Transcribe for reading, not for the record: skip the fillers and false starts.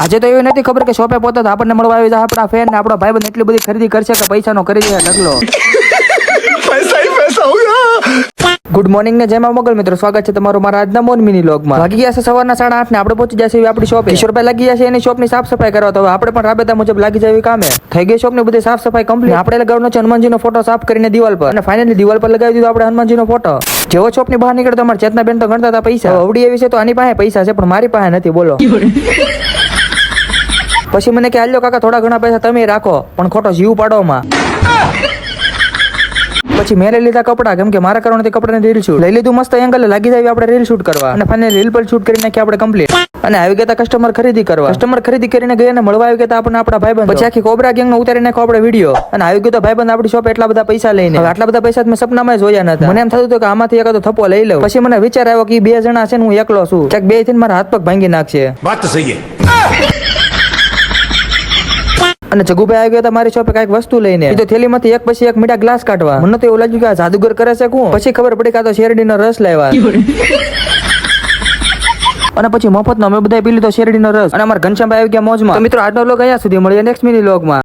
આજે તો એવી નથી ખબર કે શોપે પોતા આપણને મળવા આવી જાય આપણા ફેન ને આપણો ભાઈબંધ એટલી બધી ખરીદી કરશે કે પૈસાનો કરી દે ઢગલો. पैसा ही पैसा होगा. ગુડ મોર્નિંગ ને જય મા મોગલ મિત્રો, સ્વાગત છે તમારું મારા આજના મોર્નિંગ મિની વ્લોગમાં. વાગી ગયા છે સવારના 8:30 ને આપણે પહોંચી જશે આપણી શોપે. ₹20 લાગી જશે એની શોપની સાફ સફાઈ કરવા, તો આપણે પણ રાબેતા મુજબ લાગી જાય કામે. થઈ ગઈ શોપની બધી સાફ સફાઈ કમ્પ્લીટ. આપણે લગાવવાનો છે હનુમાનજીનો ફોટો સાફ કરીને દિવાલ પર, અને ફાઇનલી દિવાલ પર લગાવી દીધો આપણે હનુમાનજીનો ફોટો. જેવો શોપની બહાર નીકળતો અમારા ચેતનાબેન તો ગણતા હતા પૈસા. અવડી એવી છે તો આની પાસે પૈસા છે પણ મારી પાસે નથી, બોલો. પછી મને કે હાલ્યો કાકા થોડા ઘણા પૈસા તમે રાખો, પણ ખોટો જીવ પાડોમાં. પછી મેં લઈ લીધા કપડા, કેમ કે મારા કરવાથી કપડાની રીલ શૂટ લઈ લીધું. મસ્ત એંગલ લાગી જાય આપણે રીલ શૂટ કરવા, અને ફાઇનલી રીલ પર શૂટ કરી નાખી આપણે કમ્પ્લીટ. અને આવી ગયા કસ્ટમર ખરીદી કરવા. કસ્ટમર ખરીદી કરીને ગયા ને મળવા આવી ગયા આપણને આપણા ભાઈબંધ. પછી આખી કોબરા ગેંગ નો ઉતારી નાખો આપણે વિડીયો, અને આવી ગયો તો ભાઈબંધ આપણી શોપ એટલા બધા પૈસા લઈને. હવે આટલા બધા પૈસા મેં સપનામાં જોયા નતા. મને એમ થતું હતું કે આમાંથી એકાદો થપ્પો લઈ લઉં. પછી મને વિચાર આવ્યો કે 2 જણા છે ને હું એકલો છું, ક્યાંક 2 થઈને મારા હાથ પગ ભાંગી નાખશે. बात तो सही है. અને જગુભાઈ આવી ગયા હતા મારી શોપે કઈક વસ્તુ લઈને. એ તો થેલીમાંથી એક પછી એક મીઠા ગ્લાસ કાઢવા. મને તો એવું લાગ્યું કે આ જાદુગર કરે છે કોણ. પછી ખબર પડી કે આ તો શેરડીનો રસ લાવ્યા. અને પછી મફતનો અમે બધા પી લીધો શેરડીનો રસ. અને અમારા ઘનશ્યામભાઈ આવી ગયા મોજમાં. તો મિત્રો આજનો વ્લોગ અહીંયા સુધી, મળીએ નેક્સ્ટ મિની વ્લોગમાં.